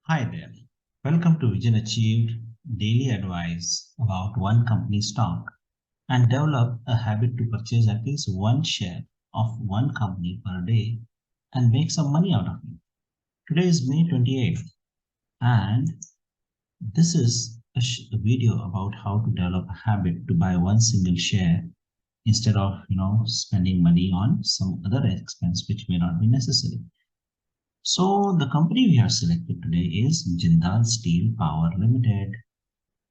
Hi there. Welcome to Vision Achieved Daily Advice about one company stock and develop a habit to purchase at least one share of one company per day and make some money out of it. Today is May 28th and this is a video about how to develop a habit to buy one single share instead of spending money on some other expense which may not be necessary. So the company we have selected today is Jindal Steel Power Limited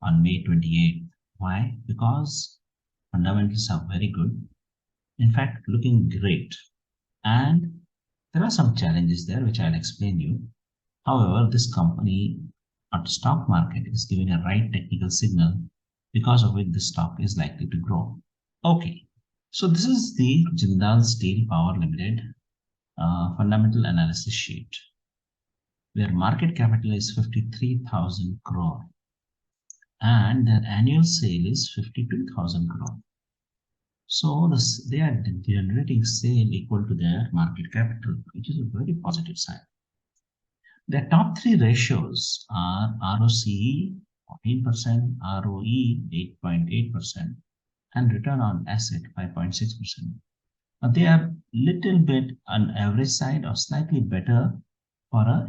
on May 28th. Why? Because fundamentals are very good. In fact, looking great. And there are some challenges there which I'll explain you. However, this company at the stock market is giving a right technical signal because of which the stock is likely to grow. Okay, so this is the Jindal Steel Power Limited fundamental analysis sheet, where market capital is 53,000 crore and their annual sale is 52,000 crore. So they are generating sale equal to their market capital, which is a very positive sign. Their top three ratios are ROCE 14%, ROE 8.8%, and return on asset 5.6%. Now they are little bit on average side or slightly better for a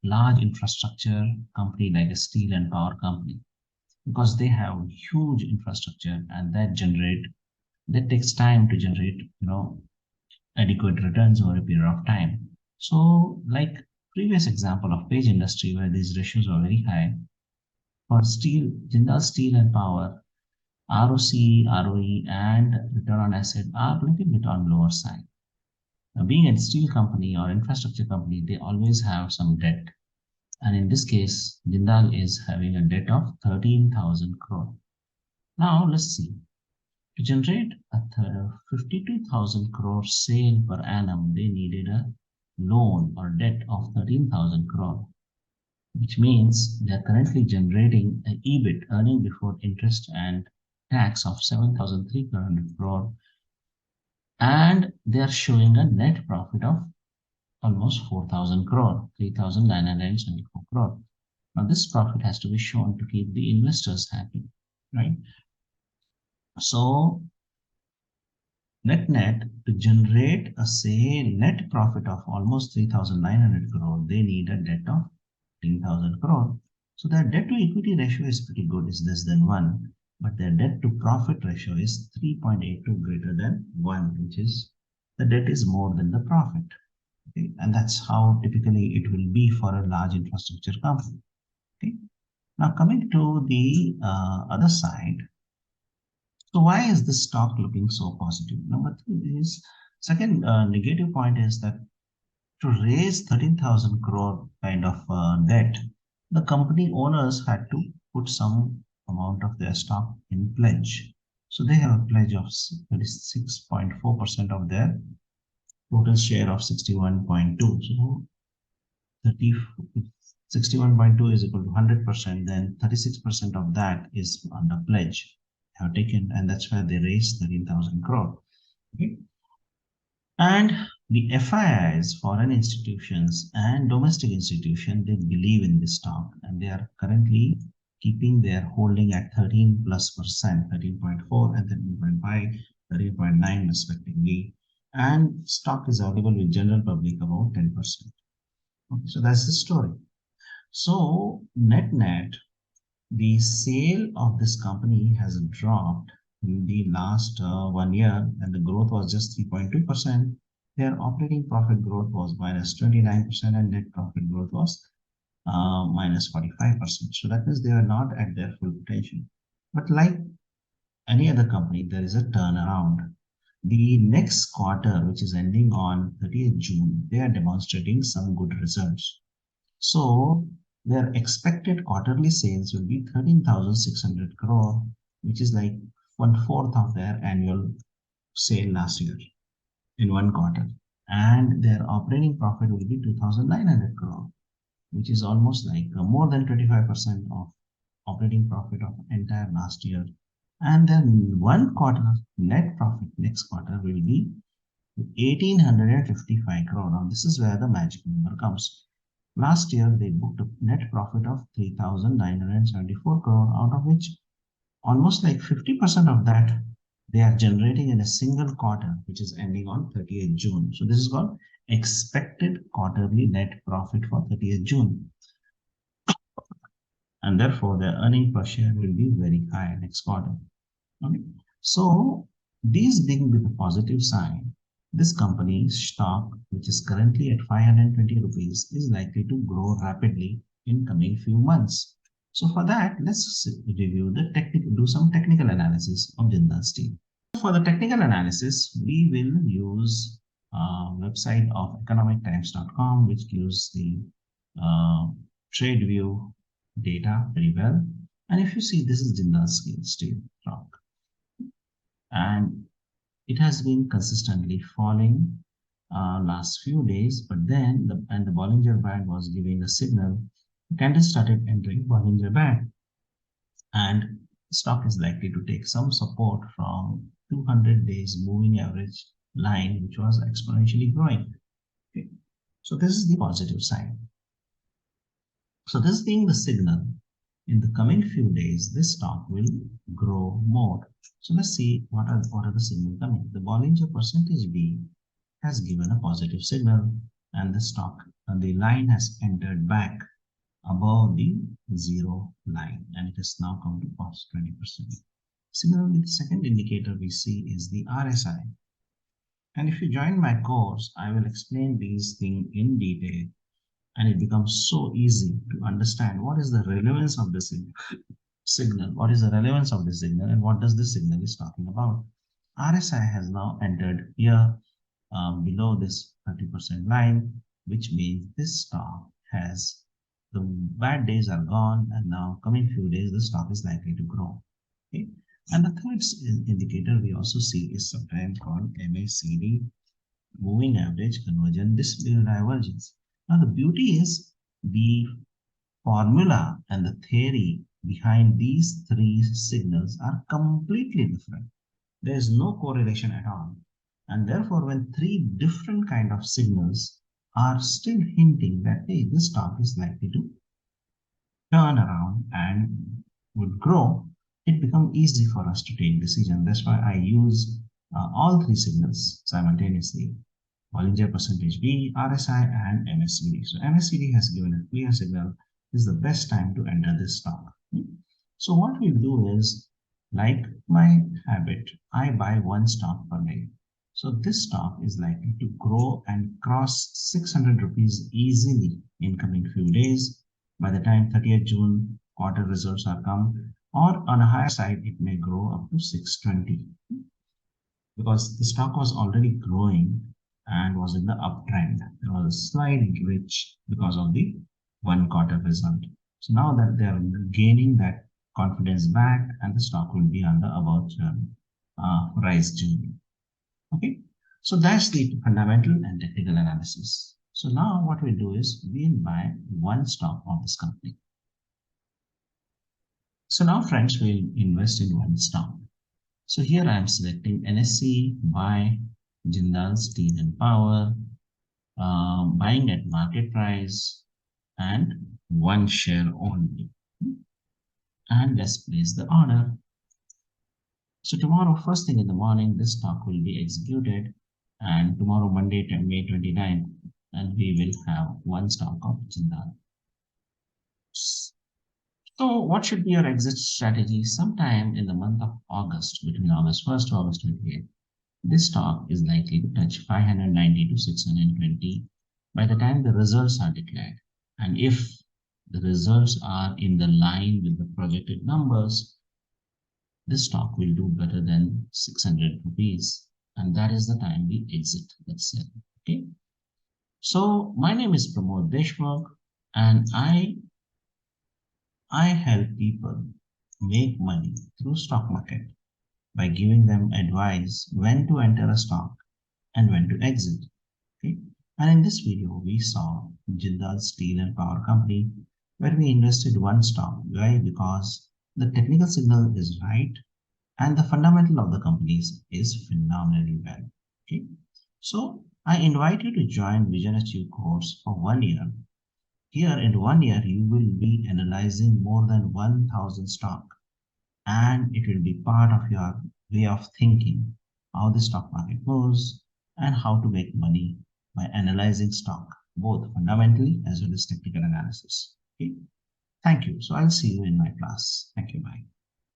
large infrastructure company like a steel and power company, because they have huge infrastructure and that takes time to generate adequate returns over a period of time. So like previous example of page industry where these ratios are very high, for steel, Jindal Steel and Power, ROC, ROE and return on asset are a little bit on lower side. Now, being a steel company or infrastructure company, they always have some debt. And in this case, Jindal is having a debt of 13,000 crore. Now let's see. To generate a 52,000 crore sale per annum, they needed a loan or debt of 13,000 crore, which means they are currently generating an EBIT, earning before interest and tax, of 7,300 crore, and they are showing a net profit of almost 4,000 crore, 3,974 crore. Now this profit has to be shown to keep the investors happy, right? So net to generate a net profit of almost 3,900 crore, they need a debt of 10,000 crore. So their debt to equity ratio is pretty good, is less than 1, but their debt to profit ratio is 3.82 greater than 1, which is the debt is more than the profit. Okay? And that's how typically it will be for a large infrastructure company. Okay? Now coming to the other side, so why is this stock looking so positive? Number three is, second negative point is that to raise 13,000 crore kind of debt, the company owners had to put some amount of their stock in pledge. So they have a pledge of 36.4% of their total share of 61.2. So 61.2 is equal to 100%, then 36% of that is under pledge have taken, and that's where they raised 13,000 crore. Okay. And the FIIs, foreign institutions and domestic institutions, they believe in this stock and they are currently keeping their holding at 13+%, 13.4 and 13.5, 13.9 respectively. And stock is available with general public about 10%. Okay, so that's the story. So net, the sale of this company has dropped in the last 1 year, and the growth was just 3.2%. Their operating profit growth was -29%, and net profit growth was -45%. So that means they are not at their full potential. But like any other company, there is a turnaround. The next quarter, which is ending on 30th June, they are demonstrating some good results. So their expected quarterly sales will be 13,600 crore, which is like 1/4 of their annual sale last year in one quarter. And their operating profit will be 2,900 crore, which is almost like more than 25% of operating profit of entire last year. And then one quarter net profit next quarter will be 1,855 crore. Now this is where the magic number comes. Last year, they booked a net profit of 3,974 crore, out of which almost like 50% of that they are generating in a single quarter, which is ending on 30th June. So this is called expected quarterly net profit for 30th June. And therefore, their earning per share will be very high next quarter. Okay. So these being with a positive sign, this company's stock, which is currently at 520 rupees, is likely to grow rapidly in coming few months. So for that, let's review the technical, do some technical analysis of Jindal Steel. For the technical analysis, we will use website of economictimes.com, which gives the uh, trade view data very well. And if you see, this is Jindal Steel stock, and it has been consistently falling last few days, but then the Bollinger Band was giving a signal. The candle started entering Bollinger Band, and stock is likely to take some support from 200 days moving average line, which was exponentially growing. Okay. So this is the positive sign. So this being the signal, in the coming few days, this stock will grow more. So let's see what are the signals coming. The Bollinger percentage B has given a positive signal, and the stock and the line has entered back above the zero line, and it has now come to past 20%. Similarly, the second indicator we see is the RSI. And if you join my course, I will explain these things in detail, and it becomes so easy to understand what is the relevance of the signal, what is the relevance of the signal, and what does this signal is talking about. RSI has now entered here below this 30% line, which means this stock has the bad days are gone, and now coming few days the stock is likely to grow. Okay, and the third indicator we also see is sometimes called MACD, moving average convergence divergence. Now the beauty is the formula and the theory behind these three signals are completely different. There is no correlation at all. And therefore, when three different kind of signals are still hinting that, hey, this stock is likely to turn around and would grow, it becomes easy for us to take decision. That's why I use all three signals simultaneously. Bollinger percentage B, RSI, and MACD. So MACD has given a clear signal. This is the best time to enter this stock. So what we do is, like my habit, I buy one stock per day. So this stock is likely to grow and cross 600 rupees easily in coming few days. By the time 30th June quarter results are come, or on a higher side, it may grow up to 620, because the stock was already growing and was in the uptrend. There was a slight glitch because of the one quarter result. So now that they are gaining that confidence back, and the stock will be on the about rise journey. Okay, so that's the fundamental and technical analysis. So now what we do is we'll buy one stock of this company. So now friends, we'll invest in one stock. So here I am selecting NSE, buy Jindal Steel and Power, buying at market price, and one share only. And let's place the order. So tomorrow, first thing in the morning, this stock will be executed, and tomorrow, Monday, May 29th, and we will have one stock of Jindal. So what should be your exit strategy? Sometime in the month of August, between August 1st to August 28th, this stock is likely to touch 590 to 620 by the time the results are declared. And if the results are in the line with the projected numbers, this stock will do better than 600 rupees. And that is the time we exit that sell. Okay. So my name is Pramod Deshmukh, and I help people make money through stock market by giving them advice when to enter a stock and when to exit. Okay? And in this video, we saw Jindal Steel and Power Company, where we invested one stock. Why? Because the technical signal is right and the fundamental of the companies is phenomenally well. Okay? So I invite you to join Vision Achieve course for 1 year, Here in 1 year, you will be analyzing more than 1000 stock, and it will be part of your way of thinking how the stock market moves and how to make money by analyzing stock, both fundamentally as well as technical analysis. Okay. Thank you. So I'll see you in my class. Thank you. Bye.